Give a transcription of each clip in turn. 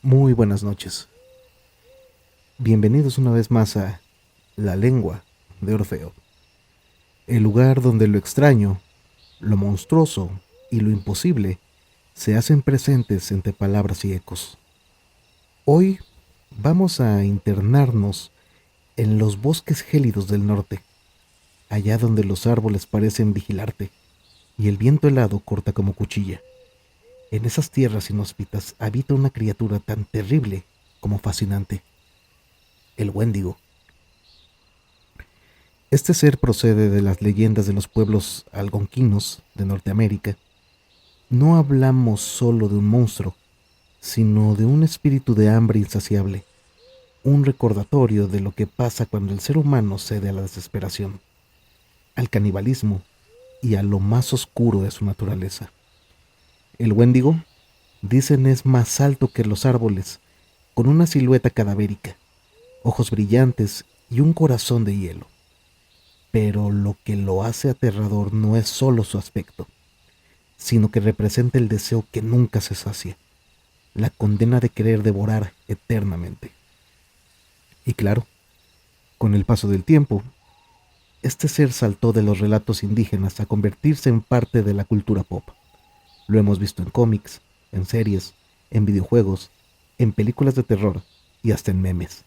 Muy buenas noches. Bienvenidos una vez más a La Lengua de Orfeo, el lugar donde lo extraño, lo monstruoso y lo imposible se hacen presentes entre palabras y ecos. Hoy vamos a internarnos en los bosques gélidos del norte, allá donde los árboles parecen vigilarte y el viento helado corta como cuchilla. En esas tierras inhóspitas habita una criatura tan terrible como fascinante, el Wendigo. Este ser procede de las leyendas de los pueblos algonquinos de Norteamérica. No hablamos solo de un monstruo, sino de un espíritu de hambre insaciable, un recordatorio de lo que pasa cuando el ser humano cede a la desesperación, al canibalismo y a lo más oscuro de su naturaleza. El Wendigo, dicen, es más alto que los árboles, con una silueta cadavérica, ojos brillantes y un corazón de hielo. Pero lo que lo hace aterrador no es solo su aspecto, sino que representa el deseo que nunca se sacia, la condena de querer devorar eternamente. Y claro, con el paso del tiempo, este ser saltó de los relatos indígenas a convertirse en parte de la cultura pop. Lo hemos visto en cómics, en series, en videojuegos, en películas de terror y hasta en memes.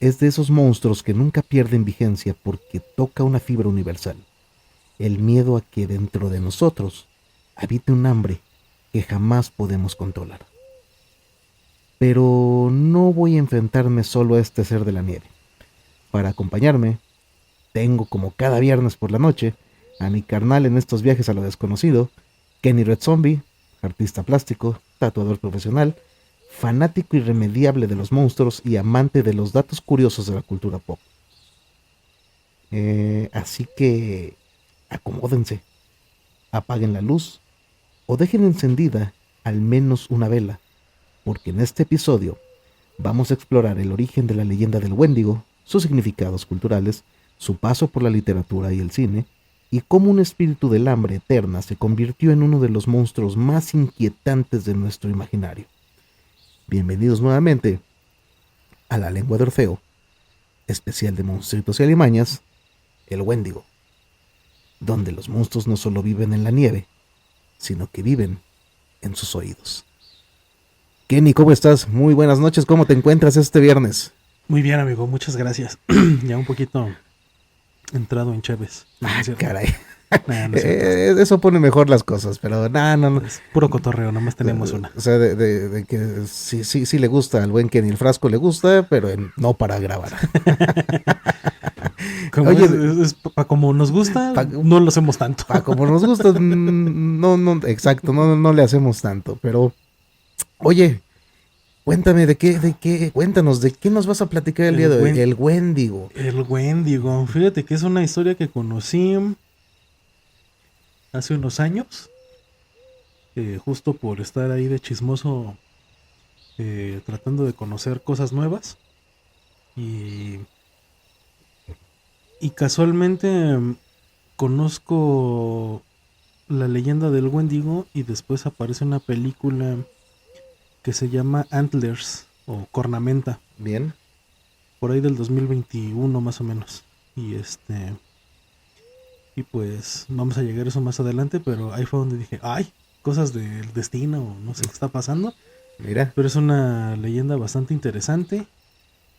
Es de esos monstruos que nunca pierden vigencia porque toca una fibra universal, el miedo a que dentro de nosotros habite un hambre que jamás podemos controlar. Pero no voy a enfrentarme solo a este ser de la nieve. Para acompañarme, tengo como cada viernes por la noche a mi carnal en estos viajes a lo desconocido, Kenny Red Zombie, artista plástico, tatuador profesional, fanático irremediable de los monstruos y amante de los datos curiosos de la cultura pop. Así que acomódense, apaguen la luz o dejen encendida al menos una vela, porque en este episodio vamos a explorar el origen de la leyenda del Wendigo, sus significados culturales, su paso por la literatura y el cine, y cómo un espíritu del hambre eterna se convirtió en uno de los monstruos más inquietantes de nuestro imaginario. Bienvenidos nuevamente a La Lengua de Orfeo, especial de monstruitos y alimañas, el Wendigo, donde los monstruos no solo viven en la nieve, sino que viven en sus oídos. Kenny, ¿cómo estás? Muy buenas noches, ¿cómo te encuentras este viernes? Muy bien, amigo, muchas gracias. Ya un poquito entrado en Chévez. No, no Ah, es cierto. caray. Nah, no es cierto. Eso pone mejor las cosas, pero no. Es puro cotorreo, nomás tenemos una. O sea, de que sí le gusta al buen Kenny, el frasco le gusta, pero no para grabar. Como Oye, como nos gusta, pa, no lo hacemos tanto. como nos gusta, no, exacto, no le hacemos tanto, pero oye, cuéntame cuéntanos, ¿de qué nos vas a platicar el día El, de hoy? Wen- El Wendigo. el Wendigo. Fíjate que es una historia que conocí hace unos años. Justo por estar ahí de chismoso, tratando de conocer cosas nuevas. Y, y casualmente conozco la leyenda del Wendigo y después aparece una película que se llama Antlers o Cornamenta, Bien. por ahí del 2021 más o menos. Y pues vamos a llegar a eso más adelante, pero ahí fue donde dije, ay, cosas del destino, no sé qué está pasando. Mira. Pero es una leyenda bastante interesante,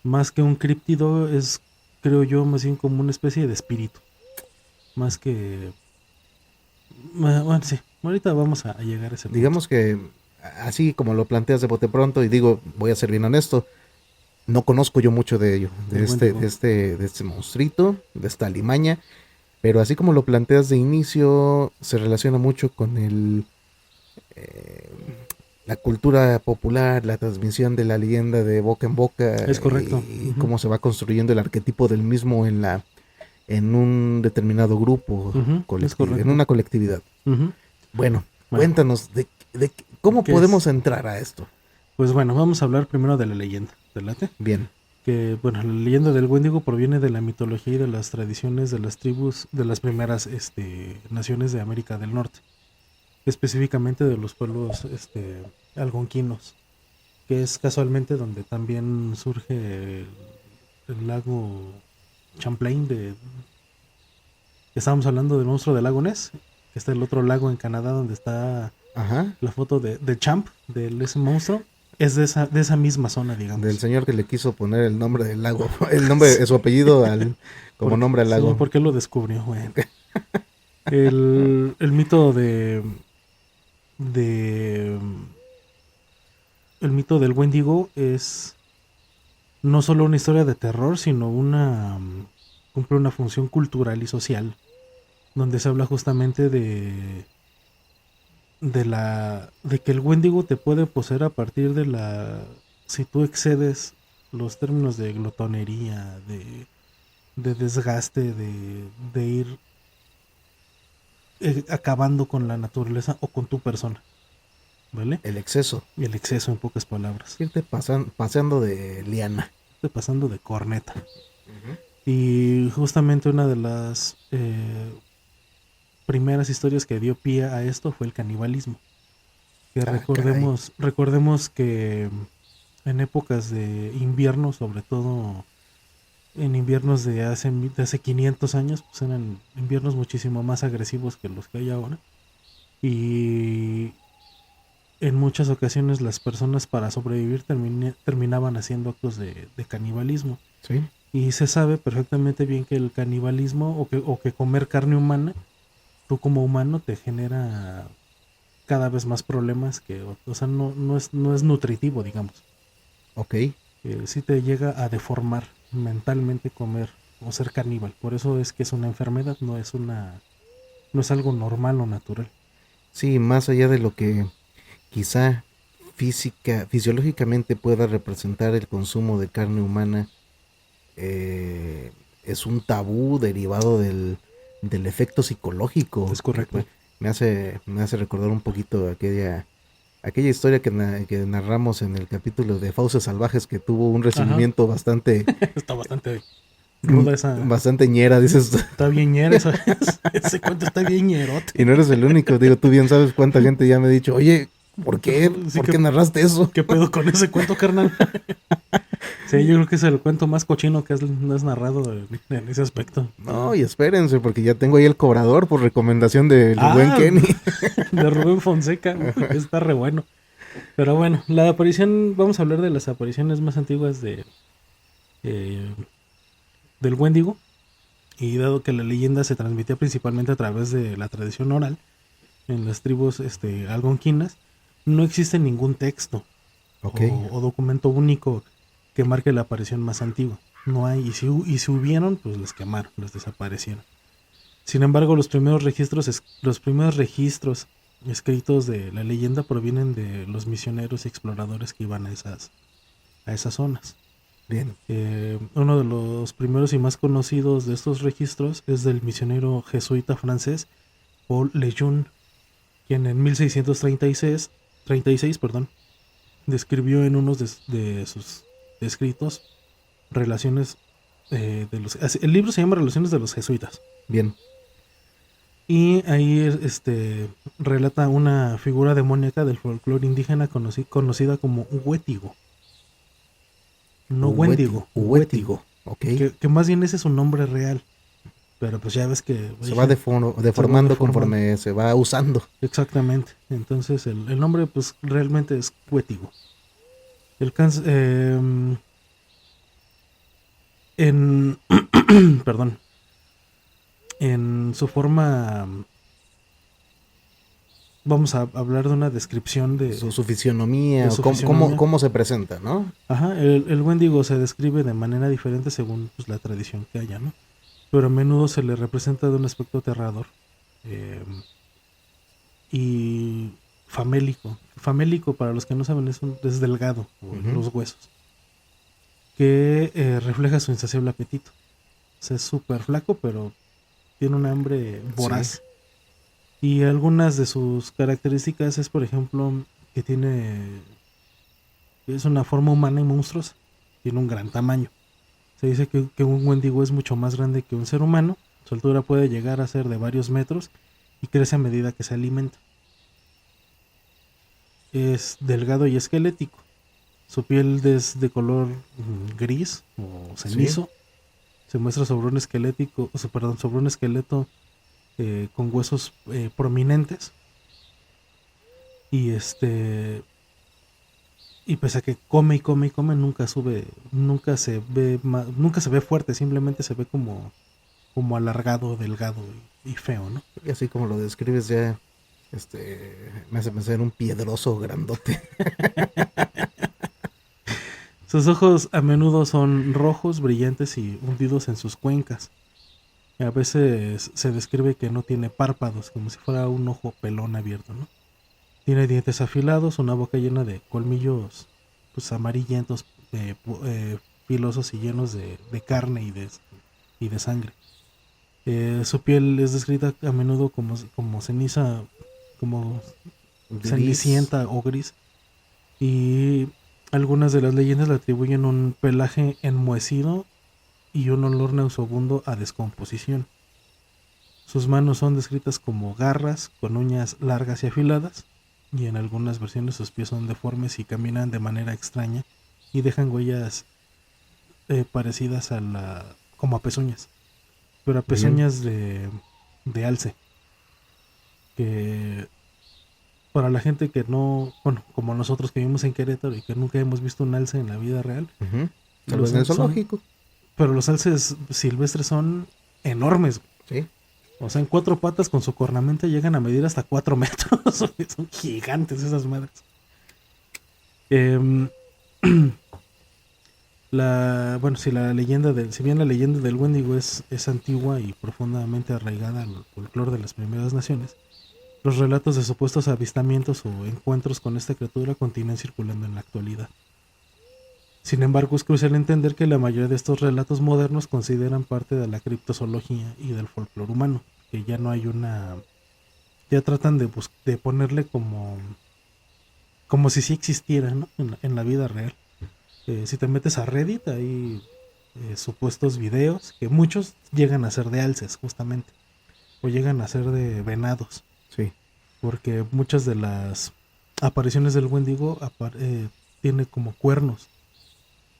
más que un críptido, es, creo yo, más bien como una especie de espíritu, más que... Bueno, sí, ahorita vamos a llegar a ese punto. Digamos que así como lo planteas de bote pronto, y digo, voy a ser bien honesto, no conozco yo mucho de ello, Del Wendigo. de este monstruito, de esta alimaña, pero así como lo planteas de inicio, se relaciona mucho con eh, la cultura popular, la transmisión de la leyenda de boca en boca Es correcto. y cómo se va construyendo el arquetipo del mismo en un determinado grupo, Es en correcto. una colectividad. Bueno, Bueno, cuéntanos de cómo ¿qué es? podemos entrar a esto. Pues bueno, vamos a hablar primero de la leyenda. ¿Te late? Bien. Que bueno, la leyenda del Wendigo proviene de la mitología y de las tradiciones de las tribus de las primeras naciones de América del Norte, específicamente de los pueblos algonquinos. que es casualmente donde también surge el lago Champlain que estábamos hablando del monstruo del lago Ness, que está el otro lago en Canadá donde está Ajá. la foto de Champ, de ese monstruo, es de esa misma zona, Del digamos. señor que le quiso poner el nombre del lago, el nombre, su apellido como nombre al Sí, lago. porque él lo descubrió, bueno. El mito de el mito del Wendigo es no solo una historia de terror, sino cumple una función cultural y social, donde se habla justamente de que el Wendigo te puede poseer a partir de si tú excedes los términos de glotonería, de desgaste, de ir acabando con la naturaleza o con tu persona, ¿vale? El exceso. Y el exceso, en pocas palabras. Irte paseando de liana. Estoy pasando de corneta. Uh-huh. Y justamente una de las primeras historias que dio pie a esto fue el canibalismo. Que Caray. recordemos que en épocas de invierno, sobre todo en inviernos de hace 500 años, pues eran inviernos muchísimo más agresivos que los que hay ahora. Y en muchas ocasiones las personas para sobrevivir terminaban haciendo actos de canibalismo. Sí. Y se sabe perfectamente bien que el canibalismo o que comer carne humana, tú como humano te genera cada vez más problemas o sea, no es nutritivo, digamos. Ok. Sí te llega a deformar mentalmente comer o ser caníbal. Por eso es que es una enfermedad, no es algo normal o natural. Sí, más allá de lo que quizá fisiológicamente pueda representar el consumo de carne humana, es un tabú derivado del efecto psicológico Es correcto. me hace recordar un poquito aquella historia que narramos en el capítulo de Fauces Salvajes, que tuvo un Ajá. recibimiento bastante Está bastante ruda esa. bastante ñera, dices. Está bien ñera esa. Ese cuento está bien ñerote. Y no eres el único, digo, tú bien sabes cuánta gente ya me ha dicho, oye, ¿por qué? Sí, ¿Por qué narraste eso? ¿qué pedo con ese cuento, carnal? Sí, yo creo que es el cuento más cochino que no es narrado en ese aspecto. No, y espérense, porque ya tengo ahí el cobrador por recomendación del buen Ah, Kenny. de Rubén Fonseca. Está re bueno. Pero bueno, vamos a hablar de las apariciones más antiguas eh, del Wendigo. Y dado que la leyenda se transmitía principalmente a través de la tradición oral en las tribus algonquinas, no existe ningún texto Ok, o documento único que marque la aparición más antigua. No hay, y si hubieron, pues les quemaron, les desaparecieron. Sin embargo, los primeros registros escritos de la leyenda provienen de los misioneros y exploradores que iban a esas zonas. bien. Uno de los primeros y más conocidos de estos registros es del misionero jesuita francés Paul Lejeune, quien en 1636 describió en uno de sus escritos relaciones el libro se llama Relaciones de los jesuitas. Bien. Y ahí relata una figura demoníaca del folclore indígena conocida como Huétigo. No Wendigo, Huétigo. Ok. Que más bien ese es su nombre real. Pero pues ya ves que Se va se va deformando deformando. conforme se va usando. Exactamente. Entonces el nombre pues realmente es Huétigo. El cáncer... en... perdón. En su forma... Vamos a hablar de una descripción Su fisionomía, de o su fisionomía. cómo se presenta, ¿no? Ajá, el Wendigo se describe de manera diferente según pues, la tradición que haya, ¿no? Pero a menudo se le representa de un aspecto aterrador eh, y famélico. Famélico, para los que no saben, es delgado, Uh-huh. los huesos, que refleja su insaciable apetito. O sea, es súper flaco, pero tiene un hambre Sí. voraz. Y algunas de sus características es, por ejemplo, que es una forma humana y monstruosa. Tiene un gran tamaño. Se dice que un Wendigo es mucho más grande que un ser humano. Su altura puede llegar a ser de varios metros y crece a medida que se alimenta. Es delgado y esquelético. Su piel es de color gris o cenizo. Se muestra sobre un esquelético, sobre un esqueleto con huesos prominentes. Y y pese a que come y come y come, nunca se ve fuerte, simplemente se ve como alargado, delgado y feo, ¿no? Y así como lo describes ya, me hace pensar en un piedroso grandote. Sus ojos a menudo son rojos, brillantes y hundidos en sus cuencas. A veces se describe que no tiene párpados, como si fuera un ojo pelón abierto, ¿no? Tiene dientes afilados, una boca llena de colmillos pues amarillentos, filosos y llenos de carne y de sangre. Su piel es descrita a menudo como ceniza, como Gris. cenicienta o gris. Y algunas de las leyendas le atribuyen un pelaje enmohecido y un olor nauseabundo a descomposición. Sus manos son descritas como garras, con uñas largas y afiladas, y en algunas versiones sus pies son deformes y caminan de manera extraña y dejan huellas parecidas como a pezuñas, pero a Bien. pezuñas de alce, que para la gente que no, bueno, como nosotros que vivimos en Querétaro y que nunca hemos visto un alce en la vida real, Ujú. Salvo los en el son, zoológico. pero los alces silvestres son enormes. Sí. O sea, en cuatro patas con su cornamenta llegan a medir hasta 4 metros. Son gigantes esas madres. Eh, bueno, si bien la leyenda del Wendigo es antigua y profundamente arraigada al folclore de las primeras naciones, los relatos de supuestos avistamientos o encuentros con esta criatura continúan circulando en la actualidad. Sin embargo, es crucial entender que la mayoría de estos relatos modernos consideran parte de la criptozoología y del folclore humano, que ya no hay ya tratan de ponerle como si sí existiera, ¿no? En la vida real. Si te metes a Reddit, hay supuestos videos que muchos llegan a ser de alces, justamente, o llegan a ser de venados, Sí. porque muchas de las apariciones del Wendigo tiene como cuernos.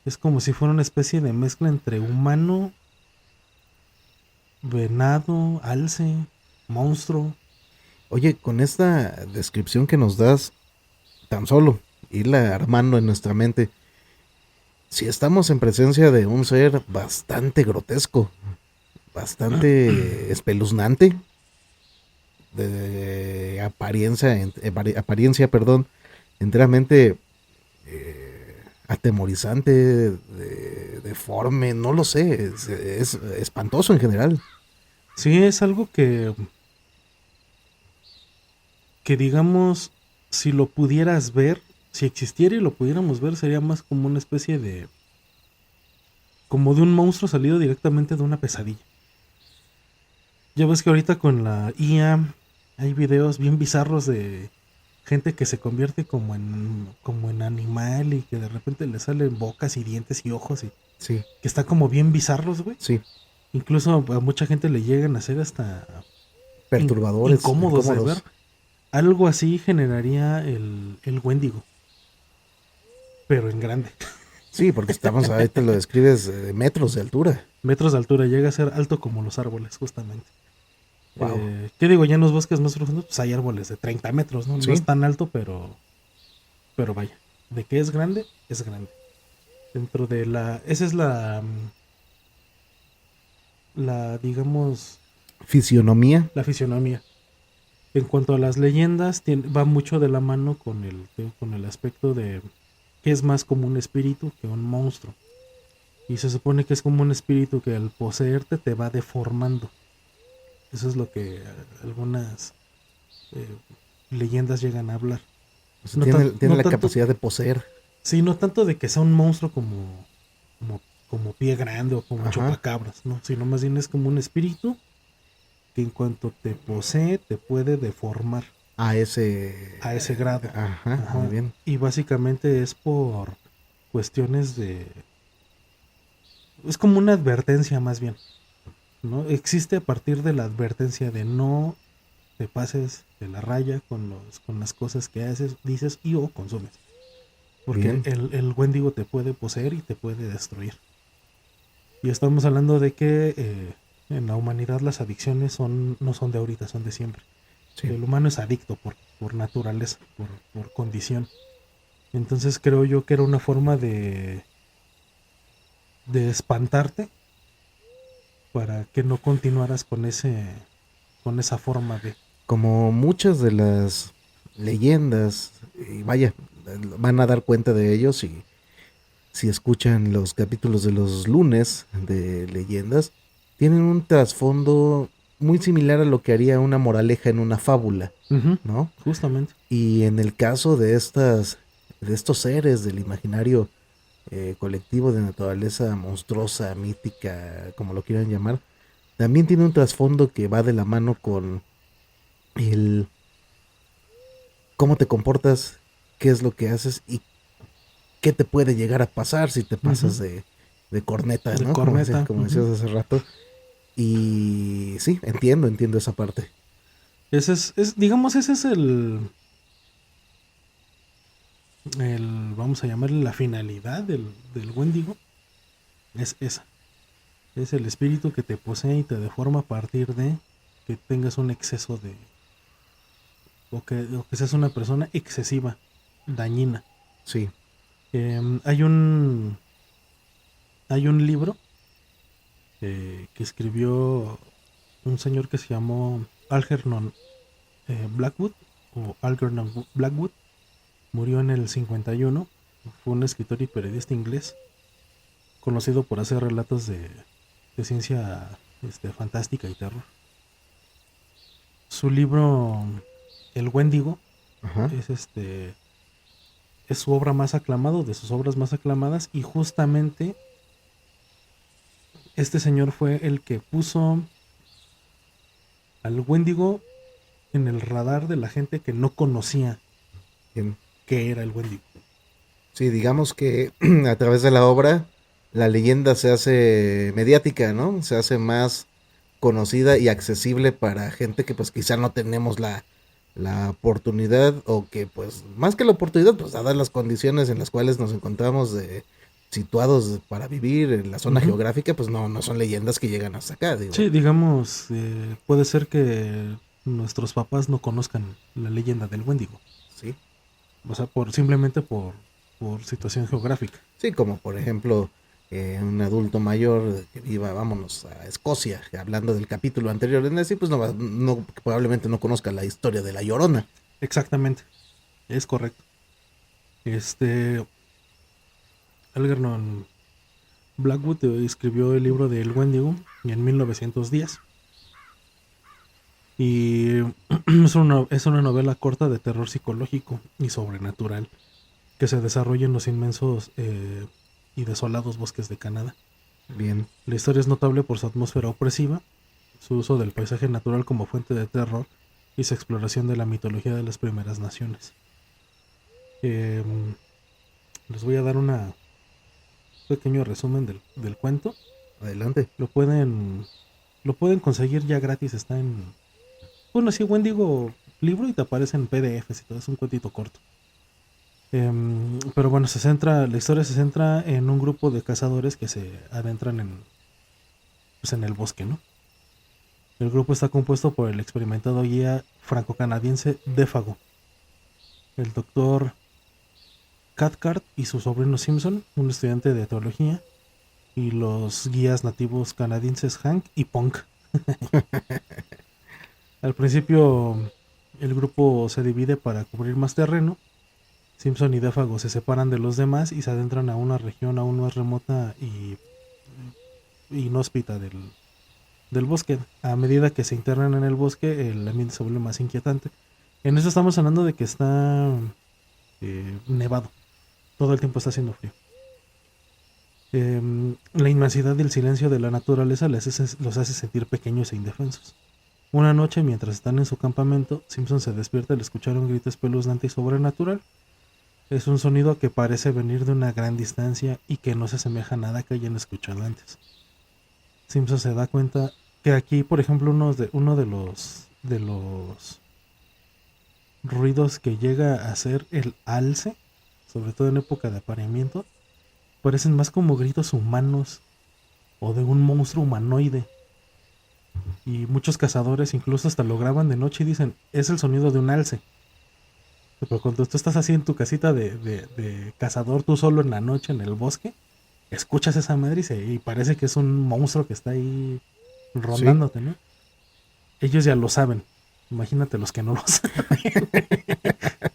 Es como si fuera una especie de mezcla entre humano, venado, alce, monstruo. Oye, con esta descripción que nos das, tan solo irla armando en nuestra mente, si estamos en presencia de un ser bastante grotesco, bastante espeluznante, de apariencia, perdón, enteramente atemorizante, deforme, no lo sé, es espantoso en general. Sí, es algo que digamos, si lo pudieras ver, si existiera y lo pudiéramos ver, sería más como una especie como de un monstruo salido directamente de una pesadilla. Ya ves que ahorita con la IA hay videos bien bizarros de gente que se convierte como en animal y que de repente le salen bocas y dientes y ojos y Sí, que está como bien bizarros, güey. sí, Incluso a mucha gente le llegan a ser hasta perturbadores, incómodos de ver. incómodos. Algo así generaría el Wendigo, pero en grande. Sí, porque estamos, ahí te lo describes de metros de altura. Metros de altura, llega a ser alto como los árboles, justamente. Wow. ¿Qué digo? Ya en los bosques más profundos, pues hay árboles de 30 metros, ¿no? No es Sí, tan alto, pero vaya. De que es grande, es grande. Dentro de esa es digamos, fisionomía. la fisionomía. En cuanto a las leyendas, va mucho de la mano con el aspecto de que es más como un espíritu que un monstruo. Y se supone que es como un espíritu que al poseerte te va deformando. Eso es lo que algunas eh, leyendas llegan a hablar. O sea, No, tiene no la tanto, capacidad de poseer. sí, no tanto de que sea un monstruo como, como pie grande o como Ajá. chupacabras, ¿no? Sino más bien es como un espíritu que en cuanto te posee te puede deformar A ese. a ese grado. Ajá, muy Ajá. bien. Y básicamente es por cuestiones es como una advertencia más bien, ¿no? Existe a partir de la advertencia de no te pases de la raya con las cosas que haces, dices y o consumes. Porque Bien. el Wendigo te puede poseer y te puede destruir. Y estamos hablando de que en la humanidad las adicciones no son de ahorita, son de siempre. Sí. El humano es adicto por naturaleza, por condición. Entonces creo yo que era una forma de espantarte para que no continuaras con esa forma de... Como muchas de las leyendas, y vaya, van a dar cuenta de ello si escuchan los capítulos de los lunes de leyendas, tienen un trasfondo muy similar a lo que haría una moraleja en una fábula, Ujú, ¿no? justamente. Y en el caso de estos seres del imaginario colectivo de naturaleza monstruosa, mítica, como lo quieran llamar, también tiene un trasfondo que va de la mano con el cómo te comportas, qué es lo que haces y qué te puede llegar a pasar si te Ujú, pasas de corneta, de ¿no? corneta. Como Ujú. decías hace rato. Y sí, entiendo esa parte. Ese digamos, ese es vamos a llamarle la finalidad del Wendigo. Es esa. Es el espíritu que te posee y te deforma a partir de que tengas un exceso de... o que seas una persona excesiva, dañina. Sí. Eh, hay un hay un libro que escribió un señor que se llamó Algernon Blackwood o Algernon Blackwood. Murió en el 51. Fue un escritor y periodista inglés conocido por hacer relatos de ciencia fantástica y terror. Su libro El Wendigo Ajá. es es su obra más aclamado, de sus obras más aclamadas, y justamente este señor fue el que puso al Wendigo en el radar de la gente que no conocía Bien. qué era el Wendigo. Sí, digamos que a través de la obra la leyenda se hace mediática, ¿no? Se hace más conocida y accesible para gente que pues quizá no tenemos la oportunidad o que pues más que la oportunidad, pues dadas las condiciones en las cuales nos encontramos situados para vivir en la zona Ujú. geográfica, pues no son leyendas que llegan hasta acá, digo. Sí, digamos, puede ser que nuestros papás no conozcan la leyenda del Wendigo. Sí. O sea, simplemente por situación geográfica. Sí, como por ejemplo un adulto mayor que viva, vámonos a Escocia, hablando del capítulo anterior en ese, pues probablemente no conozca la historia de la Llorona. Exactamente, es correcto. Este, Algernon Blackwood escribió el libro de El Wendigo en 1910. Y es una novela corta de terror psicológico y sobrenatural que se desarrolla en los inmensos y desolados bosques de Canadá. Bien, La historia es notable por su atmósfera opresiva, su uso del paisaje natural como fuente de terror y su exploración de la mitología de las primeras naciones. Eh, Les voy a dar un pequeño resumen del cuento. adelante. Lo pueden, lo pueden conseguir ya gratis, está en... Bueno, sí, Wendigo libro y te aparece en PDFs y todo, es un cuentito corto. Pero bueno, la historia se centra en un grupo de cazadores que se adentran pues en el bosque, ¿no? El grupo está compuesto por el experimentado guía franco-canadiense Défago, el doctor Cathcart y su sobrino Simpson, un estudiante de teología, y los guías nativos canadienses Hank y Punk. Al principio el grupo se divide para cubrir más terreno. Simpson y Défago se separan de los demás y se adentran a una región aún más remota y inhóspita del bosque. A medida que se internan en el bosque, el ambiente se vuelve más inquietante. En eso estamos hablando de que está nevado. Todo el tiempo está haciendo frío. La inmensidad del silencio de la naturaleza los hace sentir pequeños e indefensos. Una noche, mientras están en su campamento, Simpson se despierta al escuchar un grito espeluznante y sobrenatural. Es un sonido que parece venir de una gran distancia y que no se asemeja a nada que hayan escuchado antes. Simpson se da cuenta que aquí, por ejemplo, uno de los ruidos que llega a ser el alce sobre todo en época de apareamiento, parecen más como gritos humanos o de un monstruo humanoide. Y muchos cazadores incluso hasta lo graban de noche y dicen, es el sonido de un alce. Pero cuando tú estás así en tu casita de cazador, tú solo en la noche en el bosque, escuchas esa madre y parece que es un monstruo que está ahí Sí, rondándote, ¿no? Ellos ya lo saben. Imagínate los que no lo saben.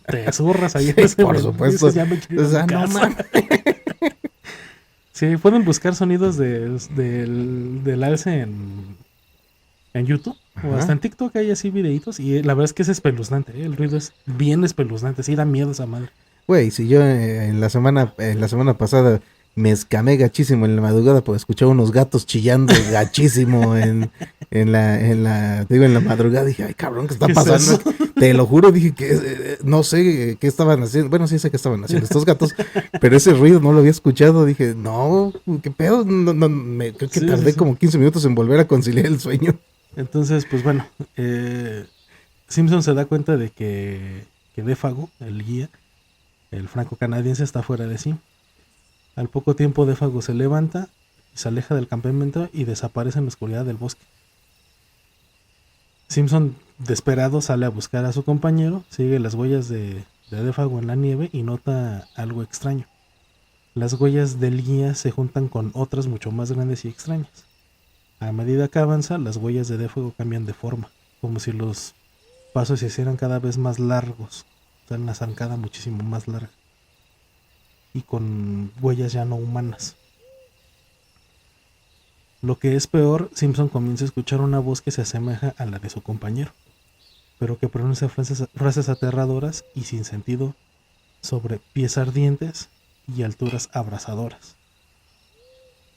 Te zurras ahí en sí, ese por momento y supuesto. dices, ya me quiero O ir a mi sea, no casa. mames. Sí, pueden buscar sonidos del alce en YouTube o hasta Ajá. en TikTok hay así videitos y la verdad es que es espeluznante, ¿eh? El ruido es bien espeluznante, sí da miedo esa madre. Güey, si yo en la semana pasada me escamé gachísimo en la madrugada por escuchar unos gatos chillando gachísimo te digo, en la madrugada, dije, ay cabrón, ¿qué está ¿Qué es pasando eso? aquí? Te lo juro, dije que no sé qué estaban haciendo. Bueno, sí sé qué estaban haciendo estos gatos, pero ese ruido no lo había escuchado. Dije, no, qué pedo. No, no, creo que Sí, sí, tardé sí. como 15 minutos en volver a conciliar el sueño. Entonces, pues bueno, Simpson se da cuenta de que Défago, el guía, el franco-canadiense, está fuera de sí. Al poco tiempo Défago se levanta, se aleja del campamento y desaparece en la oscuridad del bosque. Simpson, desesperado, sale a buscar a su compañero, sigue las huellas de Défago en la nieve y nota algo extraño. Las huellas del guía se juntan con otras mucho más grandes y extrañas. A medida que avanza, las huellas de Défago cambian de forma, como si los pasos se hicieran cada vez más largos, o sea, una zancada muchísimo más larga, y con huellas ya no humanas. Lo que es peor, Simpson comienza a escuchar una voz que se asemeja a la de su compañero, pero que pronuncia frases aterradoras y sin sentido sobre pies ardientes y alturas abrasadoras.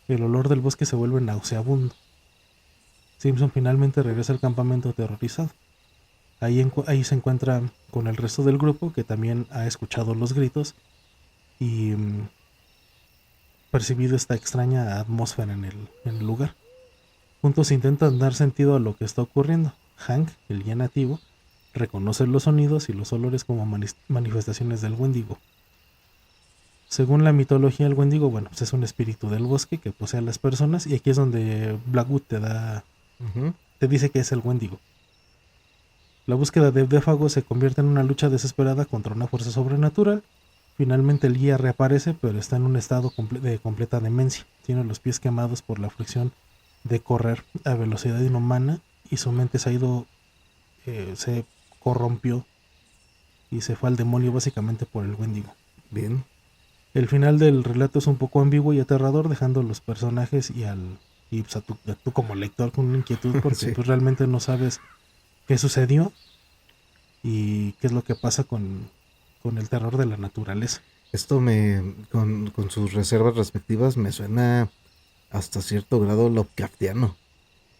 El olor del bosque se vuelve nauseabundo. Simpson finalmente regresa al campamento aterrorizado. Ahí se encuentra con el resto del grupo que también ha escuchado los gritos y percibido esta extraña atmósfera en el lugar. Juntos intentan dar sentido a lo que está ocurriendo. Hank, el guía nativo, reconoce los sonidos y los olores como manifestaciones del Wendigo. Según la mitología, el Wendigo, bueno, pues es un espíritu del bosque que posee a las personas y aquí es donde Blackwood Ujú. te dice que es el Wendigo. La búsqueda de Défago se convierte en una lucha desesperada contra una fuerza sobrenatural. Finalmente el guía reaparece, pero está en un estado de completa demencia. Tiene los pies quemados por la fricción de correr a velocidad inhumana y su mente se corrompió y se fue al demonio básicamente por el Wendigo. Bien. El final del relato es un poco ambiguo y aterrador, dejando a los personajes y pues a tú como lector con una inquietud porque Sí. pues realmente no sabes qué sucedió y qué es lo que pasa con el terror de la naturaleza. Esto con sus reservas respectivas, me suena hasta cierto grado Lovecraftiano,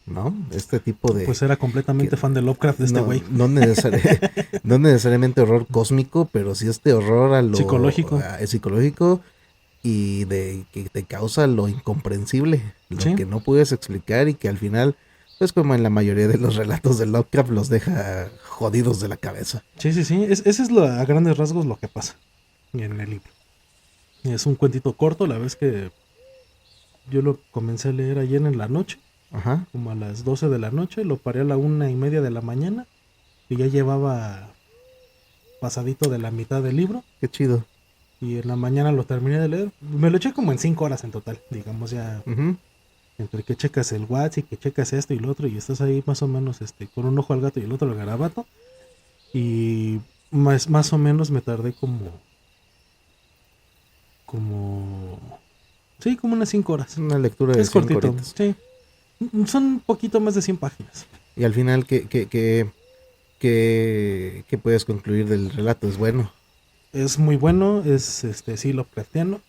¿no? Este tipo de, Pues era que completamente fan de Lovecraft de este no, güey. no necesariamente horror cósmico, pero sí este horror Psicológico. psicológico y de que te causa lo incomprensible, lo Sí, que no puedes explicar y que al final, pues como en la mayoría de los relatos de Lovecraft, los deja jodidos de la cabeza. sí, sí, sí. Ese es a grandes rasgos lo que pasa en el libro. Es un cuentito corto, la vez que yo lo comencé a leer ayer en la noche, Ajá, como a las 12 de la noche, lo paré a la 1:30 de la mañana y ya llevaba pasadito de la mitad del libro qué chido. y en la mañana lo terminé de leer. Me lo eché como en 5 horas en total, digamos ya Ujú. entre que checas el WhatsApp y que checas esto y lo otro y estás ahí más o menos con un ojo al gato y el otro al garabato y más o menos me tardé como sí, como unas 5 horas. Una lectura de Es 5 cortito, horitas. sí. Son un poquito más de 100 páginas. Y al final, ¿qué puedes concluir del relato? Es bueno. Es muy bueno, es sí Lovecraftiano.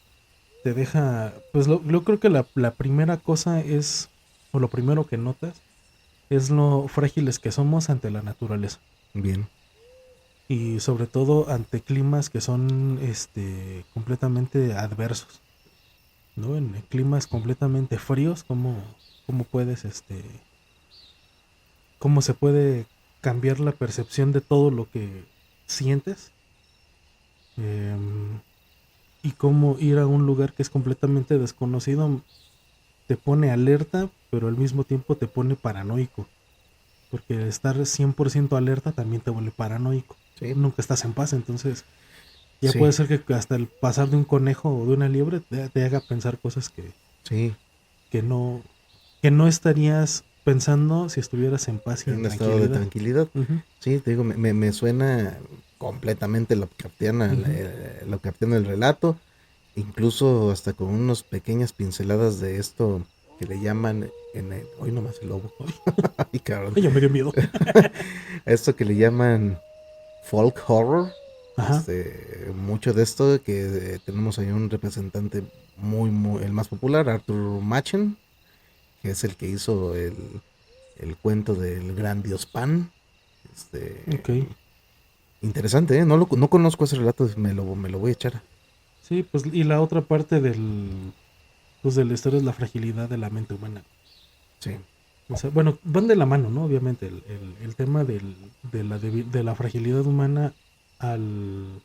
Te deja, pues yo creo que la primera cosa es, o lo primero que notas, es lo frágiles que somos ante la naturaleza. Bien. Y sobre todo ante climas que son completamente adversos, ¿no? En climas completamente fríos, cómo puedes, cómo se puede cambiar la percepción de todo lo que sientes. Em, y cómo ir a un lugar que es completamente desconocido te pone alerta, pero al mismo tiempo te pone paranoico. Porque estar 100% alerta también te vuelve paranoico. Sí, Nunca estás en paz, entonces ya sí, puede ser que hasta el pasar de un conejo o de una liebre te haga pensar cosas sí. que no que no estarías pensando si estuvieras en paz y En en un estado de tranquilidad. tranquilidad. Ujú, Sí, te digo, me suena completamente ujú. Lovecraftiano el relato, incluso hasta con unas pequeñas pinceladas de esto que le llaman hoy nomás el lobo. Ay, Ay, cabrón. ay, ya me dio miedo. Esto que le llaman folk horror. Ajá. Mucho de esto que tenemos ahí un representante el más popular, Arthur Machen, que es el que hizo el cuento del gran dios Pan. Ok. Interesante, ¿eh? No conozco ese relato, me lo voy a echar. Sí, pues y la otra parte pues de la historia es la fragilidad de la mente humana. Sí. O sea, bueno, van de la mano, ¿no? Obviamente, el tema de la fragilidad humana al,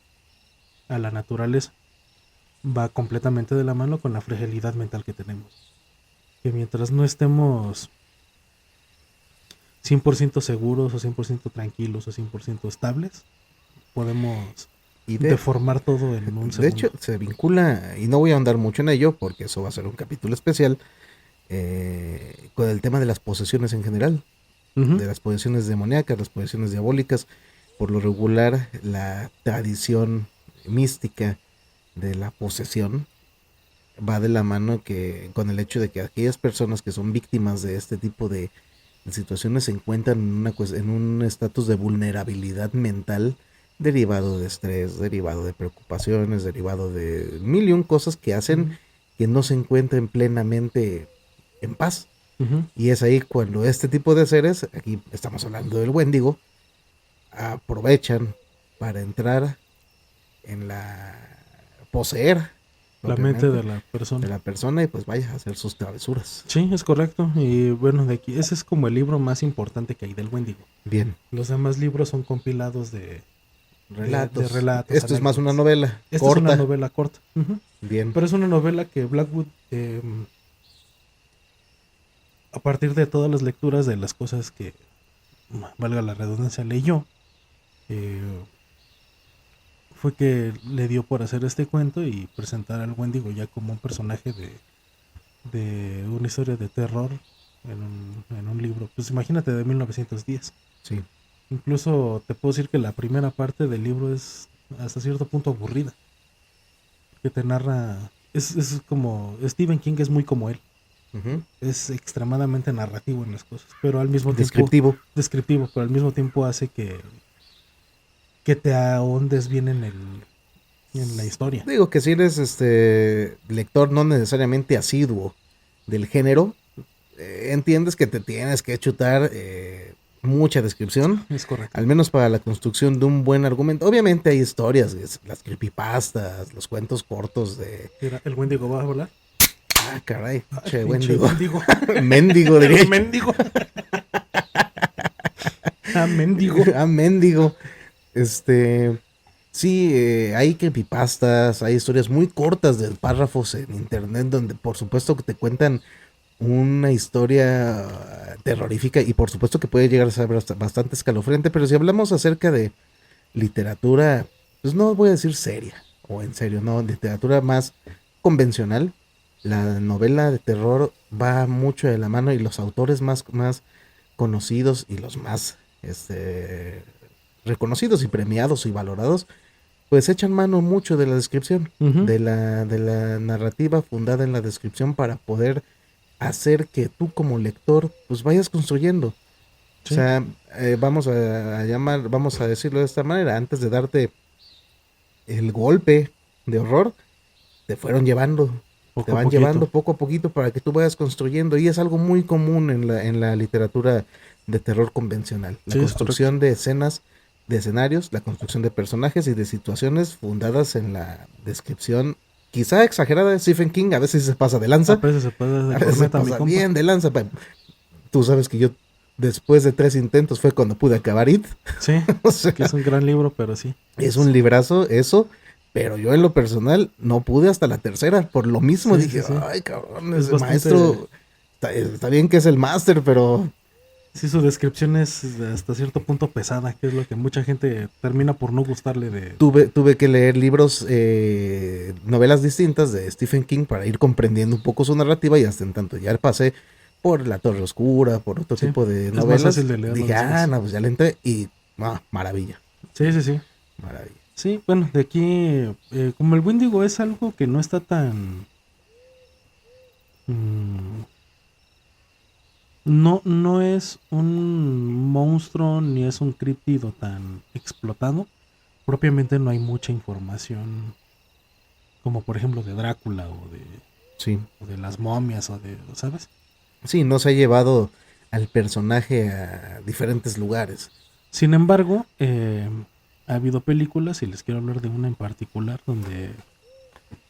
a la naturaleza va completamente de la mano con la fragilidad mental que tenemos. Que mientras no estemos 100% seguros o 100% tranquilos o 100% estables, podemos Y deformar todo en un de hecho, segundo. se vincula, y no voy a andar mucho en ello, porque eso va a ser un capítulo especial, con el tema de las posesiones en general, Ujú, de las posesiones demoníacas, las posesiones diabólicas. Por lo regular, la tradición mística de la posesión va de la mano con el hecho de que aquellas personas que son víctimas de este tipo de situaciones se encuentran en un estatus de vulnerabilidad mental derivado de estrés, derivado de preocupaciones, derivado de mil y un cosas que hacen ujú, que no se encuentren plenamente en paz. ujú. Y es ahí cuando este tipo de seres, aquí estamos hablando del Wendigo, aprovechan para entrar en poseer La mente propiamente de la de persona. la persona y pues vaya a hacer sus travesuras. Sí, es correcto. Y bueno, de aquí, ese es como el libro más importante que hay del Wendigo. Bien, Los demás libros son compilados de relatos. relatos, Esto es más una anécdotas. novela Esta es una corta. novela corta. Ujú. Bien. Pero es una novela que Blackwood, a partir de todas las lecturas de las cosas que, valga la redundancia, leyó, eh, fue que le dio por hacer este cuento y presentar al Wendigo ya como un personaje de una historia de terror en un libro. Pues imagínate, de 1910. Sí. Incluso te puedo decir que la primera parte del libro es hasta cierto punto aburrida, que te narra, es como, Stephen King es muy como él, Ujú. es extremadamente narrativo en las cosas, pero al mismo tiempo Descriptivo. descriptivo, pero al mismo tiempo hace que te ahondes bien en la historia. Digo que si eres lector no necesariamente asiduo del género, entiendes que te tienes que chutar mucha descripción, Es correcto. al menos para la construcción de un buen argumento. Obviamente hay historias, las creepypastas, los cuentos cortos de... Mira, el Wendigo va a volar. Ah, caray, Ay, che, pinche Wendigo. mendigo. Mendigo, diría El yo. mendigo. Ah, mendigo. Ah, mendigo. Este... Sí, hay creepypastas, hay historias muy cortas de párrafos en internet donde por supuesto que te cuentan una historia terrorífica y por supuesto que puede llegar a ser bastante escalofriante, pero si hablamos acerca de literatura, pues no voy a decir seria o en serio, no, literatura más convencional, la novela de terror va mucho de la mano y los autores más conocidos y los más reconocidos y premiados y valorados, pues echan mano mucho de la descripción, Ujú. de la narrativa fundada en la descripción para poder hacer que tú como lector pues vayas construyendo. O Sí, sea, vamos a decirlo de esta manera, antes de darte el golpe de horror, te fueron llevando, te poco a van poquito. llevando poco a poquito para que tú vayas construyendo y es algo muy común en la literatura de terror convencional, la Sí, es correcto. construcción de escenas, de escenarios, la construcción de personajes y de situaciones fundadas en la descripción quizá exagerada de Stephen King, a veces se pasa de A lanza, veces se puede a de veces se corneta, mi pasa compa. bien de lanza. Tú sabes que yo después de 3 intentos fue cuando pude acabar It. Sí, O que es sea, un gran libro, pero sí. es un librazo eso, Pero yo en lo personal no pude hasta la tercera. Por lo mismo Sí, dije, sí, sí. ay, cabrón, Es ese bastante... maestro está bien que es el máster, pero Sí, su descripción es hasta cierto punto pesada, que es lo que mucha gente termina por no gustarle de... tuve que leer libros, novelas distintas de Stephen King para ir comprendiendo un poco su narrativa y hasta en tanto ya pasé por La Torre Oscura, por otro Sí, tipo de es más fácil novelas, de leerlo dije, ah, después. no, pues ya le entré y, maravilla, Sí, sí, sí. maravilla. Sí, bueno, de aquí, como el Wendigo es algo que no está tan... mm, no es un monstruo ni es un críptido tan explotado. Propiamente no hay mucha información como por ejemplo de Drácula Sí, o de las momias o de, ¿sabes? sí, no se ha llevado al personaje a diferentes lugares. Sin embargo, ha habido películas y les quiero hablar de una en particular donde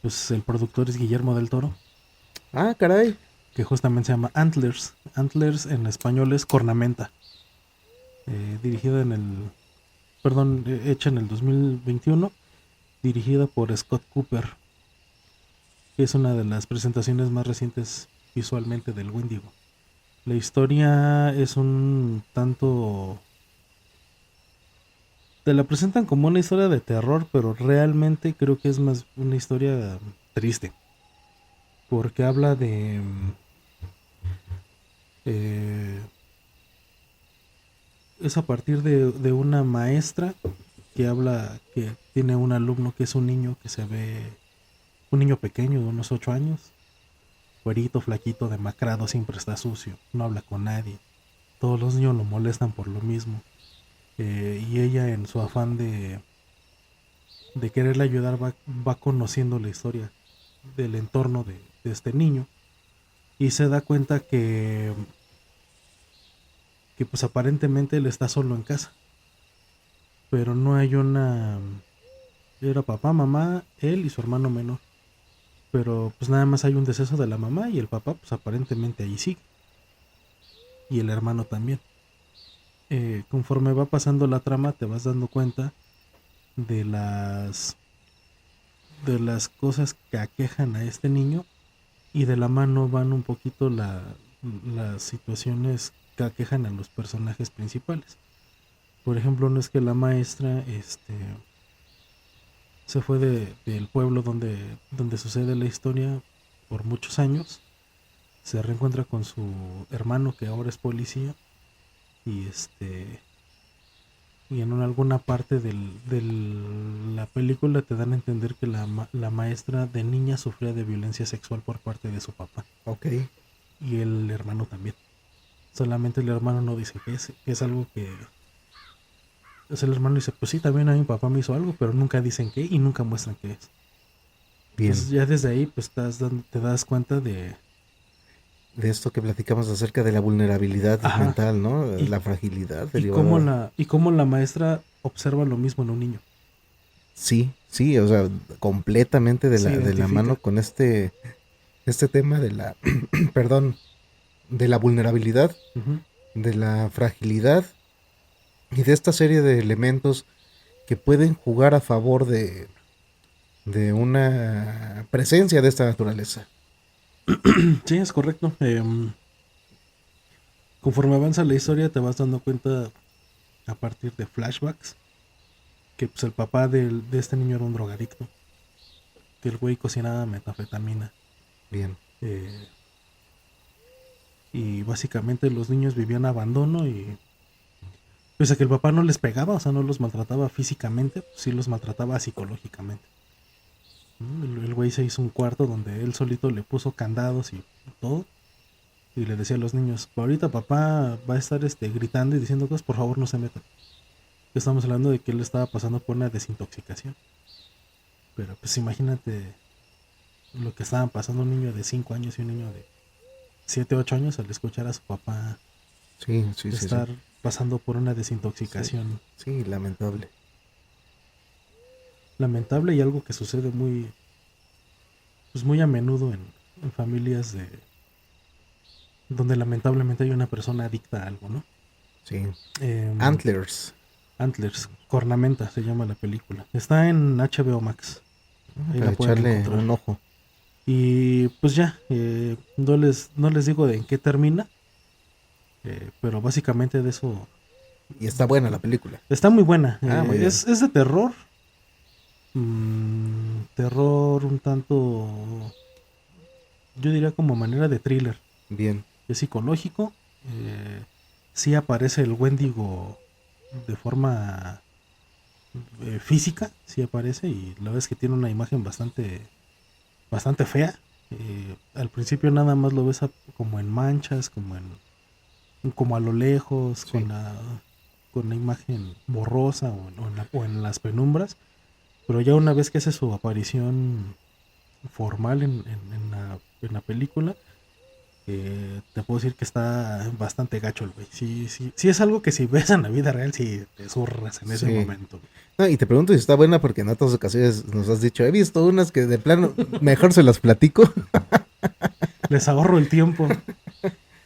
pues el productor es Guillermo del Toro, Ah, caray, que justamente se llama Antlers. Antlers en español es Cornamenta. Dirigida en el, perdón, hecha en el 2021, dirigida por Scott Cooper, que es una de las presentaciones más recientes visualmente del Wendigo. La historia es un tanto... Te la presentan como una historia de terror, pero realmente creo que es más una historia triste. Porque habla de... eh, es a partir de una maestra que habla, que tiene un alumno que es un niño que se ve... Un niño pequeño de unos 8 años. Güerito, flaquito, demacrado, siempre está sucio. No habla con nadie. Todos los niños lo molestan por lo mismo. Y ella en su afán de quererle ayudar va conociendo la historia del entorno de este niño y se da cuenta que pues aparentemente él está solo en casa, pero no hay una... Era papá, mamá, él y su hermano menor, pero pues nada más hay un deceso de la mamá y el papá pues aparentemente ahí sigue, y el hermano también. Conforme va pasando la trama te vas dando cuenta de las cosas que aquejan a este niño y de la mano van un poquito las situaciones que aquejan a los personajes principales. Por ejemplo, no es que la maestra se fue del pueblo donde sucede la historia por muchos años, se reencuentra con su hermano que ahora es policía y y en alguna parte de la película te dan a entender que la maestra de niña sufría de violencia sexual por parte de su papá ok, y el hermano también. Solamente el hermano no dice que es algo que... O sea, el hermano dice, pues sí, también a mi papá me hizo algo, pero nunca dicen qué y nunca muestran qué es. bien. Entonces ya desde ahí pues te das cuenta de... De esto que platicamos acerca de la vulnerabilidad Ajá. mental, ¿no? Y, La fragilidad y, cómo derivada. y cómo la maestra observa lo mismo en un niño. Sí, sí, o sea, completamente Se de la mano identifica. con este tema de la, perdón, de la vulnerabilidad, Ujú. de la fragilidad y de esta serie de elementos que pueden jugar a favor de una presencia de esta naturaleza. Sí, es correcto. Conforme avanza la historia te vas dando cuenta a partir de flashbacks que pues, el papá de este niño era un drogadicto. Que el güey cocinaba metanfetamina. Bien, Eh, y básicamente los niños vivían abandono y pese a que el papá no les pegaba, o sea, no los maltrataba físicamente, pues sí los maltrataba psicológicamente. El güey se hizo un cuarto donde él solito le puso candados y todo. Y le decía a los niños, ahorita papá va a estar gritando y diciendo cosas, por favor no se metan. Estamos hablando de que él estaba pasando por una desintoxicación. Pero pues imagínate lo que estaban pasando un niño de 5 años y un niño de 7 8 años al escuchar a su papá sí, sí, sí, sí, estar pasando por una sí, desintoxicación sí, lamentable. lamentable y algo que sucede pues muy a menudo en familias donde lamentablemente hay una persona adicta a algo, ¿no? Sí. Em, Antlers. Antlers, Cornamenta se llama la película. Está en HBO Max. Ahí Para la pueden echarle encontrar. un ojo. Y pues ya, no les digo de en qué termina, pero básicamente de eso. Y está buena la película. Está muy buena. Muy bien. Es de terror. Terror un tanto, yo diría como manera de thriller. Bien. Es psicológico. Sí aparece el Wendigo de forma física, sí aparece, y la verdad es que tiene una imagen bastante fea. Al principio nada más lo ves como en manchas, como a lo lejos, Sí. con la imagen borrosa o en las penumbras. Pero ya una vez que hace su aparición formal en la película, te puedo decir que está bastante gacho el güey. Sí es algo que si ves en la vida real, sí te zurras en ese Sí. momento. No, y te pregunto si está buena porque en otras ocasiones nos has dicho, he visto unas que de plano mejor se las platico. Les ahorro el tiempo.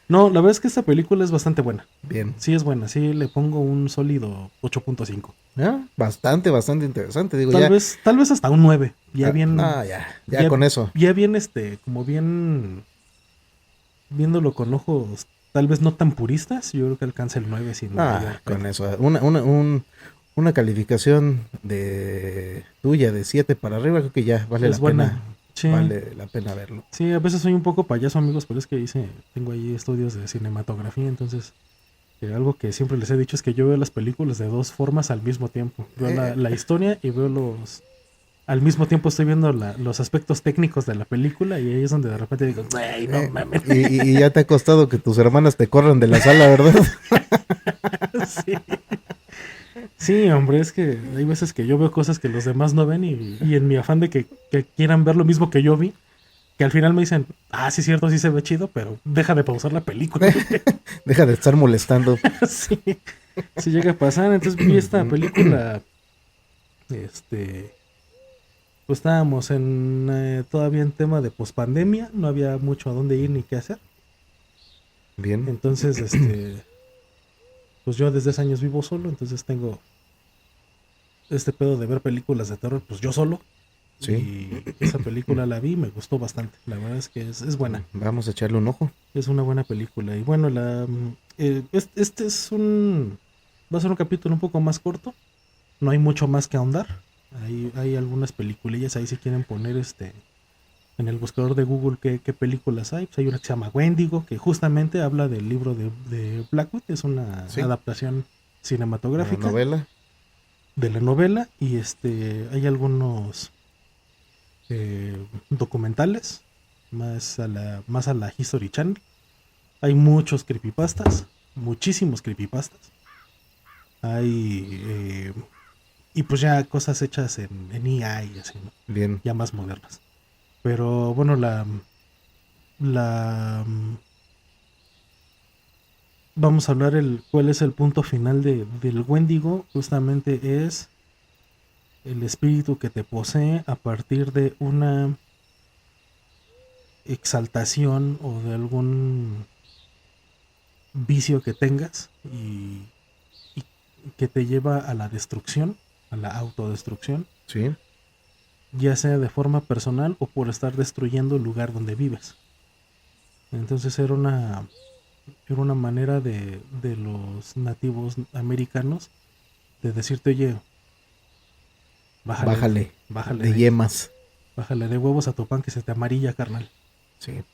No, la verdad es que esta película es bastante buena. Bien. Sí es buena, sí le pongo un sólido 8.5. Bastante interesante. Digo, Tal vez hasta un 9. Ya bien. Ya con eso. Ya bien, como bien. Viéndolo con ojos tal vez no tan puristas, yo creo que alcanza el 9 sin mayor pedo. Con eso. Una calificación de tuya de 7 para arriba, creo que ya vale Es la buena. pena. Sí. Vale la pena verlo. Sí, a veces soy un poco payaso, amigos, pero es que tengo ahí estudios de cinematografía, entonces algo que siempre les he dicho es que yo veo las películas de dos formas al mismo tiempo. Veo la historia y veo al mismo tiempo estoy viendo los aspectos técnicos de la película, y ahí es donde de repente digo, ¡ay, no mames! Y ya te ha costado que tus hermanas te corran de la sala, ¿verdad? Sí. Sí, hombre, es que hay veces que yo veo cosas que los demás no ven, y en mi afán de que quieran ver lo mismo que yo vi, que al final me dicen, sí es cierto, sí se ve chido, pero deja de pausar la película. Deja de estar molestando. Sí, sí llega a pasar. Entonces vi esta película, pues estábamos todavía en tema de pospandemia, no había mucho a dónde ir ni qué hacer. Bien. Entonces, pues yo desde hace años vivo solo, entonces tengo este pedo de ver películas de terror, pues yo solo. Sí. Y esa película la vi y me gustó bastante. La verdad es que es buena. Vamos a echarle un ojo. Es una buena película. Y bueno, este va a ser un capítulo un poco más corto. No hay mucho más que ahondar. Hay algunas peliculillas ahí si quieren poner en el buscador de Google qué películas hay. Pues hay una que se llama Wendigo, que justamente habla del libro de Blackwood. Es una adaptación cinematográfica. ¿La novela? De la novela. Y hay algunos documentales más a la History Channel. Hay muchos creepypastas, muchísimos creepypastas. Hay y pues ya cosas hechas en IA y así, ¿no? Bien. Ya más modernas. Pero bueno, vamos a hablar cuál es el punto final del Wendigo. Justamente es el espíritu que te posee a partir de una exaltación o de algún vicio que tengas y que te lleva a la destrucción, a la autodestrucción. Sí. Ya sea de forma personal o por estar destruyendo el lugar donde vives. Entonces era una manera de los nativos americanos de decirte, oye, bájale de yemas. Bájale de huevos a tu pan que se te amarilla, carnal. Sí.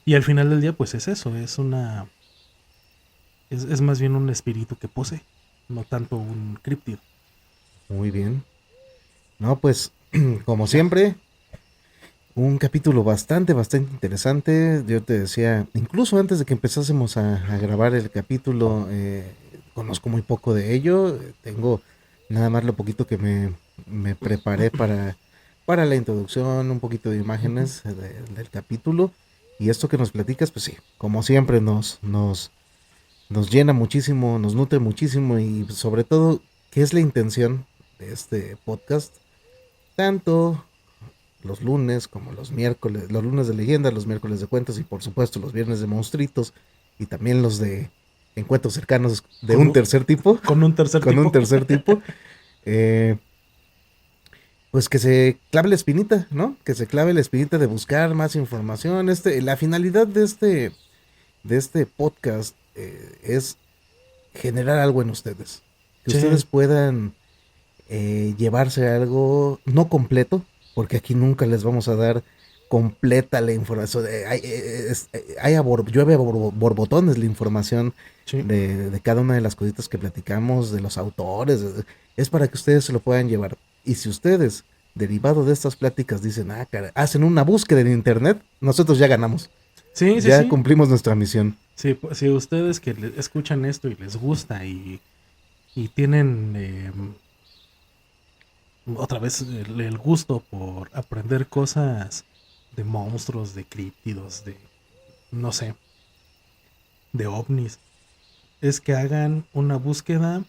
Y al final del día, pues es eso, es más bien un espíritu que posee, no tanto un críptido. Muy bien. No, pues, como siempre, un capítulo bastante interesante. Yo te decía, incluso antes de que empezásemos a grabar el capítulo, conozco muy poco de ello. Tengo nada más lo poquito que me preparé para la introducción, un poquito de imágenes del capítulo. Y esto que nos platicas, pues sí, como siempre nos llena muchísimo, nos nutre muchísimo, y sobre todo, ¿qué es la intención de este podcast? Tanto los lunes como los miércoles, los lunes de leyendas, los miércoles de cuentos y por supuesto los viernes de monstruitos, y también los de encuentros cercanos de un tercer tipo. Con un tercer tipo. pues que se clave la espinita, ¿no? Que se clave la espinita de buscar más información. La finalidad de este podcast es generar algo en ustedes. Que Sí, ustedes puedan llevarse algo no completo, porque aquí nunca les vamos a dar completa la información. Llueve a borbotones la información sí. de cada una de las cositas que platicamos, de los autores. Es para que ustedes se lo puedan llevar. Y si ustedes, derivado de estas pláticas, dicen, cara, hacen una búsqueda en internet, nosotros ya ganamos. Sí, sí, Ya sí. cumplimos nuestra misión. Sí, si ustedes que escuchan esto y les gusta y tienen otra vez el gusto por aprender cosas de monstruos, de críptidos, de, no sé, de ovnis, es que hagan una búsqueda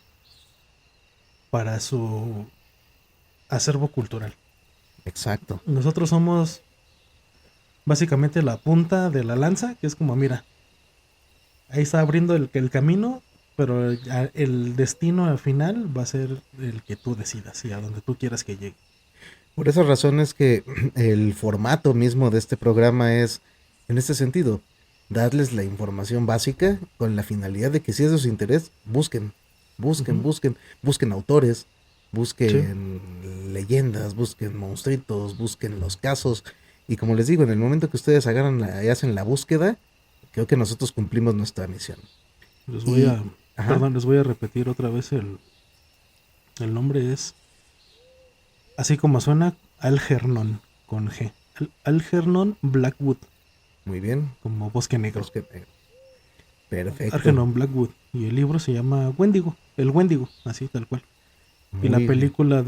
para su acervo cultural. Exacto. Nosotros somos básicamente la punta de la lanza, que es como, mira, ahí está abriendo el camino, pero el destino al final va a ser el que tú decidas y a donde tú quieras que llegue. Por esas razones que el formato mismo de este programa es, en este sentido, darles la información básica con la finalidad de que si es de su interés, Ujú. busquen autores, Sí, busquen leyendas, busquen monstruitos, busquen los casos. Y como les digo, en el momento que ustedes y hacen la búsqueda, creo que nosotros cumplimos nuestra misión. les voy Y, a, ajá, perdón, les voy a repetir otra vez el nombre es, así como suena, Algernon, con G. Algernon Blackwood, muy bien. como bosque negro. Bosque negro. Perfecto. Algernon Blackwood. Y el libro se llama Wendigo, el Wendigo, así tal cual. Y la Muy bien. película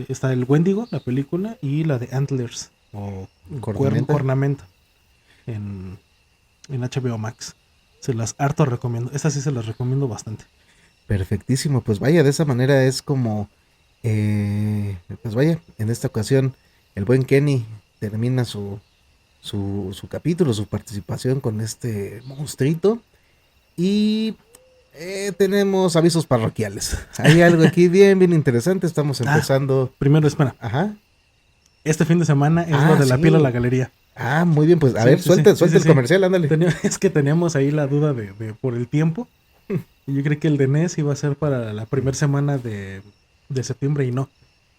está el Wendigo, la película, y la de Antlers, o Cornamenta. Cornamenta, en, en HBO Max. Se las harto recomiendo. Estas sí se las recomiendo bastante. Perfectísimo, pues vaya, de esa manera es como, pues vaya, en esta ocasión el buen Kenny termina su capítulo, su participación con este monstruito y tenemos avisos parroquiales. Hay algo aquí bien interesante, estamos Ah, empezando, primero, espera. ajá, Este fin de semana es lo de la piel a la sí, galería. muy bien, pues a Sí, ver, sí, sí, sí, suelta sí, el sí. comercial, ándale. Es que teníamos ahí la duda por el tiempo. Y yo creí que el de NES iba a ser para la primera semana de septiembre y no.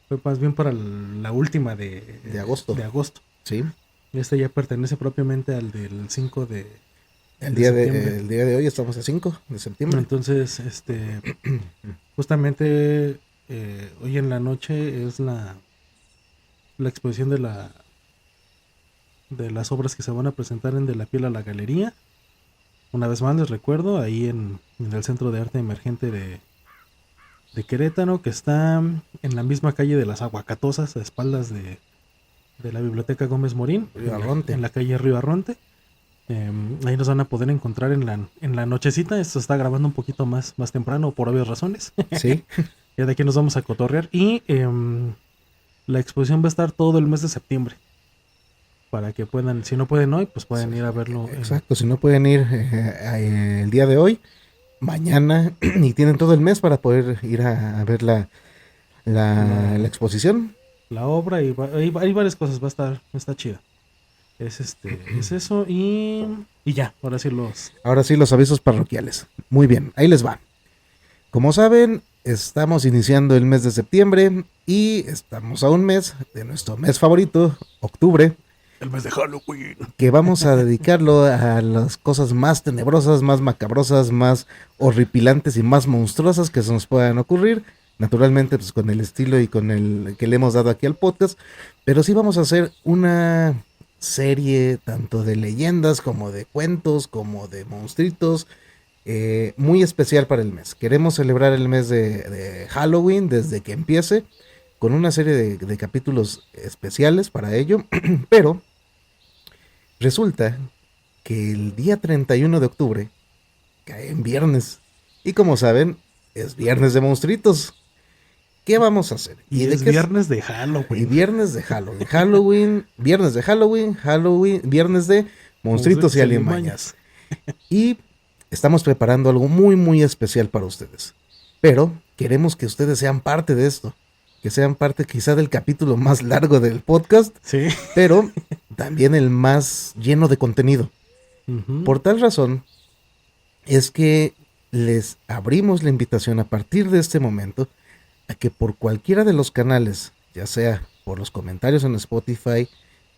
Fue más bien para la última De agosto, de agosto. sí, Este ya pertenece propiamente al del 5 de septiembre. el día de hoy estamos a 5 de septiembre. Entonces, justamente hoy en la noche es la exposición de las obras que se van a presentar en De la Piel a la Galería. Una vez más les recuerdo, ahí en el Centro de Arte Emergente de Querétaro, que está en la misma calle de las Aguacatosas, a espaldas de la Biblioteca Gómez Morín, Río Arronte, en la calle Río Arronte. Ahí nos van a poder encontrar en la nochecita. Esto está grabando un poquito más temprano por obvias razones. sí. Ya de aquí nos vamos a cotorrear. Y la exposición va a estar todo el mes de septiembre. Para que puedan, si no pueden hoy, pues pueden ir a verlo. Exacto, si no pueden ir el día de hoy, mañana, y tienen todo el mes para poder ir a ver la la, exposición. la obra y hay varias cosas. Está chida. Es eso y ya. Ahora sí los. Ahora sí, los avisos parroquiales. Muy bien, ahí les va. Como saben, estamos iniciando el mes de septiembre y estamos a un mes de nuestro mes favorito, octubre, El mes de Halloween. que vamos a dedicarlo a las cosas más tenebrosas, más macabrosas, más horripilantes y más monstruosas que se nos puedan ocurrir. Naturalmente, pues con el estilo y con el que le hemos dado aquí al podcast. Pero sí vamos a hacer una serie tanto de leyendas como de cuentos, como de monstruitos, muy especial para el mes. Queremos celebrar el mes de Halloween desde que empiece con una serie de capítulos especiales para ello. Pero resulta que el día 31 de octubre cae en viernes. Y como saben, es viernes de monstruitos. ¿Qué vamos a hacer? ¿Y Y de es qué es? viernes de Y Halloween. viernes de Halloween. Viernes de Halloween, viernes de monstruitos y Monstruitos y alimañas. alimañas. Y estamos preparando algo muy especial para ustedes. Pero queremos que ustedes sean parte de esto. que sean parte quizá del capítulo más largo del podcast, Sí. pero también el más lleno de contenido. Ujú. Por tal razón es que les abrimos la invitación a partir de este momento a que por cualquiera de los canales, ya sea por los comentarios en Spotify,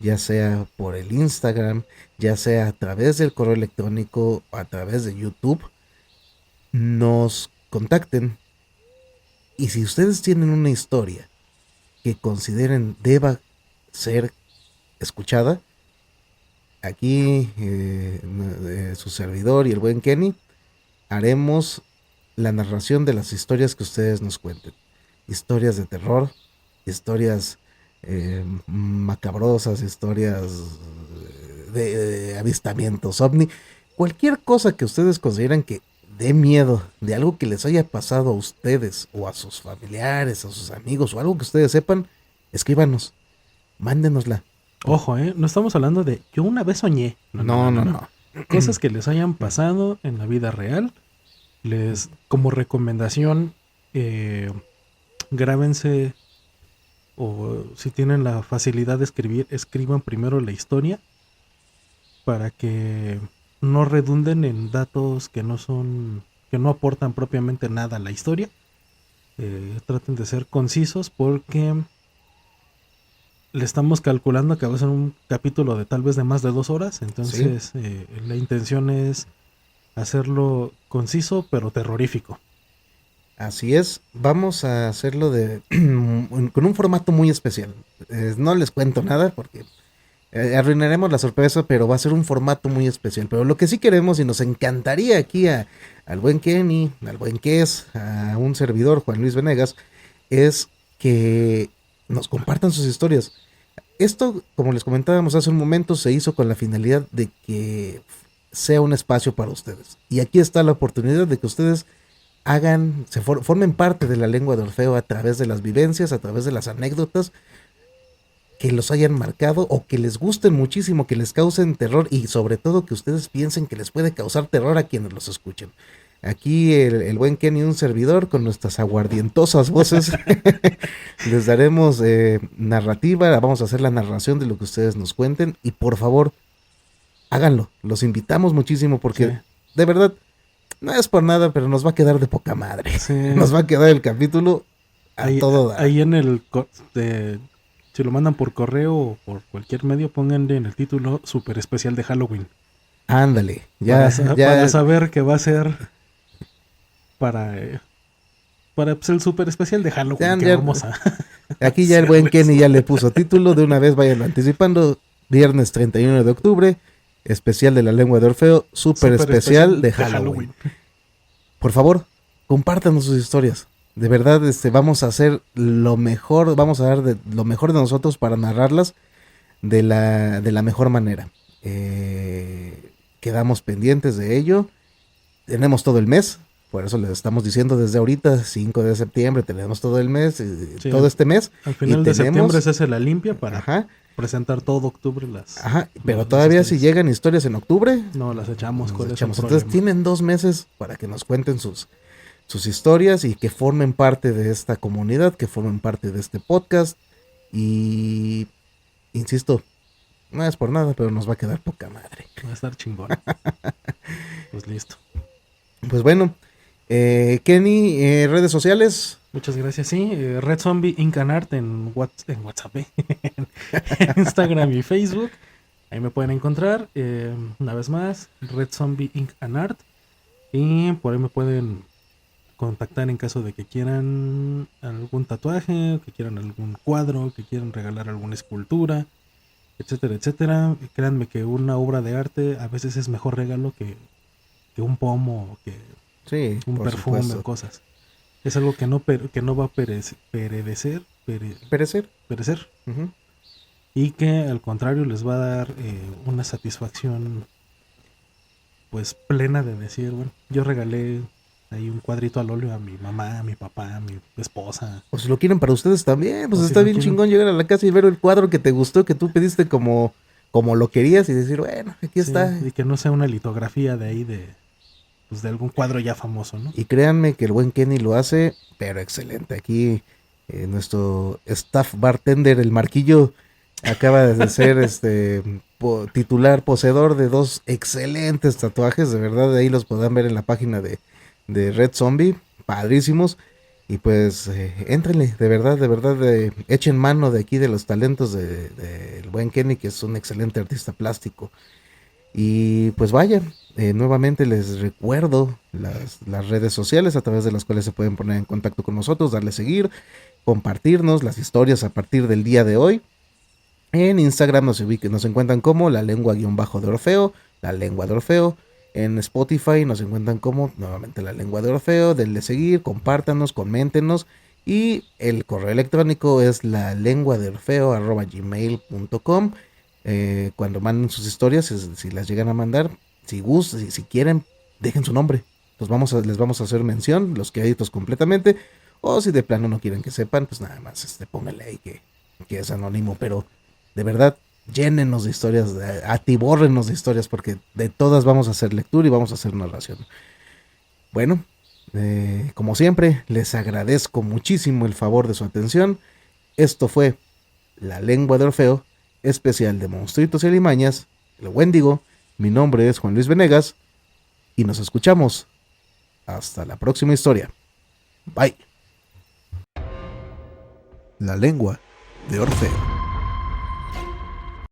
ya sea por el Instagram, ya sea a través del correo electrónico, a través de YouTube, nos contacten. Y si ustedes tienen una historia que consideren deba ser escuchada, aquí su servidor y el buen Kenny haremos la narración de las historias que ustedes nos cuenten. Historias de terror, historias macabrosas, historias de avistamientos ovni, cualquier cosa que ustedes consideren que dé miedo, de algo que les haya pasado a ustedes o a sus familiares, a sus amigos o algo que ustedes sepan, escríbanos, mándenosla. Ojo, no estamos hablando de yo una vez soñé. No. Cosas que les hayan pasado en la vida real. Como recomendación, grábense, o si tienen la facilidad de escribir, escriban primero la historia para que no redunden en datos que no aportan propiamente nada a la historia. Traten de ser concisos porque le estamos calculando que va a ser un capítulo de tal vez de más de 2 horas. Entonces, sí, la intención es hacerlo conciso pero terrorífico. Así es, vamos a hacerlo con un formato muy especial. No les cuento nada porque arruinaremos la sorpresa, pero va a ser un formato muy especial. Pero lo que sí queremos y nos encantaría aquí al buen Kenny, al buen Kes, a un servidor, Juan Luis Venegas, es que nos compartan sus historias. Esto, como les comentábamos hace un momento, se hizo con la finalidad de que sea un espacio para ustedes. Y aquí está la oportunidad de que ustedes formen parte de la lengua de Orfeo a través de las vivencias, a través de las anécdotas que los hayan marcado o que les gusten muchísimo, que les causen terror y sobre todo que ustedes piensen que les puede causar terror a quienes los escuchen. Aquí el buen Kenny, un servidor, con nuestras aguardientosas voces, les daremos narrativa, vamos a hacer la narración de lo que ustedes nos cuenten y por favor, háganlo, los invitamos muchísimo porque sí, de verdad, no es por nada, pero nos va a quedar de poca madre. Sí. Nos va a quedar el capítulo a todo dar. Ahí en si lo mandan por correo o por cualquier medio, pónganle en el título Super Especial de Halloween. Ándale, para saber que va a ser para pues, el Super Especial de Halloween. Vamos a aquí ya el buen Kenny ya le puso título, de una vez vayan anticipando. Viernes 31 de octubre, especial de la lengua de Orfeo, super especial de Halloween. Por favor, compártanos sus historias. De verdad, vamos a hacer lo mejor, vamos a dar lo mejor de nosotros para narrarlas de la mejor manera. Quedamos pendientes de ello. Tenemos todo el mes, por eso les estamos diciendo desde ahorita, 5 de septiembre, tenemos todo el mes, sí, todo este mes. Al final de septiembre se hace la limpia para presentar todo octubre pero todavía si llegan historias en octubre, no las echamos con eso. Entonces tienen 2 meses para que nos cuenten sus historias y que formen parte de esta comunidad, que formen parte de este podcast. Y insisto, no es por nada, pero nos va a quedar poca madre. Va a estar chingón. Pues listo. Pues bueno, Kenny, redes sociales. Muchas gracias, sí. Red Zombie Inc. Art en WhatsApp, en Instagram y Facebook. Ahí me pueden encontrar. Una vez más, Red Zombie Inc. Art. Y por ahí me pueden contactar en caso de que quieran algún tatuaje, que quieran algún cuadro, que quieran regalar alguna escultura, etcétera, etcétera. Créanme que una obra de arte a veces es mejor regalo que un pomo, que un perfume, supuesto. Cosas. Es algo que no va a perecer. Uh-huh. Y que al contrario les va a dar una satisfacción pues plena de decir, bueno, yo regalé ahí un cuadrito al óleo a mi mamá, a mi papá, a mi esposa. O si lo quieren para ustedes también, pues está bien chingón llegar a la casa y ver el cuadro que te gustó, que tú pediste como lo querías y decir, bueno, aquí está. Y que no sea una litografía de ahí de algún cuadro ya famoso, ¿no? Y créanme que el buen Kenny lo hace, pero excelente. Aquí Nuestro staff bartender, el Marquillo, acaba de ser titular, poseedor de 2 excelentes tatuajes. De verdad, de ahí los podrán ver en la página de Red Zombie. Padrísimos. Y pues éntrenle, de verdad, echen mano de aquí de los talentos del buen Kenny, que es un excelente artista plástico. Y pues vaya, nuevamente les recuerdo las redes sociales a través de las cuales se pueden poner en contacto con nosotros, darle seguir, compartirnos las historias a partir del día de hoy. En Instagram nos encuentran como la lengua-de Orfeo, la lengua de Orfeo. En Spotify nos encuentran como nuevamente la lengua de Orfeo. Denle seguir, compártanos, coméntenos. Y el correo electrónico es la lengua de Orfeo@gmail.com. Cuando manden sus historias, si las llegan a mandar, si gustan, si quieren, dejen su nombre. Les vamos a hacer mención, los créditos completamente. O si de plano no quieren que sepan, pues nada más pónganle ahí que es anónimo. Pero de verdad, llénenos de historias, atibórrenos de historias, porque de todas vamos a hacer lectura y vamos a hacer narración. Bueno, como siempre, les agradezco muchísimo el favor de su atención. Esto fue La Lengua de Orfeo, especial de Monstruitos y Alimañas, el Wendigo. Mi nombre es Juan Luis Venegas y nos escuchamos hasta la próxima historia. Bye. La Lengua de Orfeo.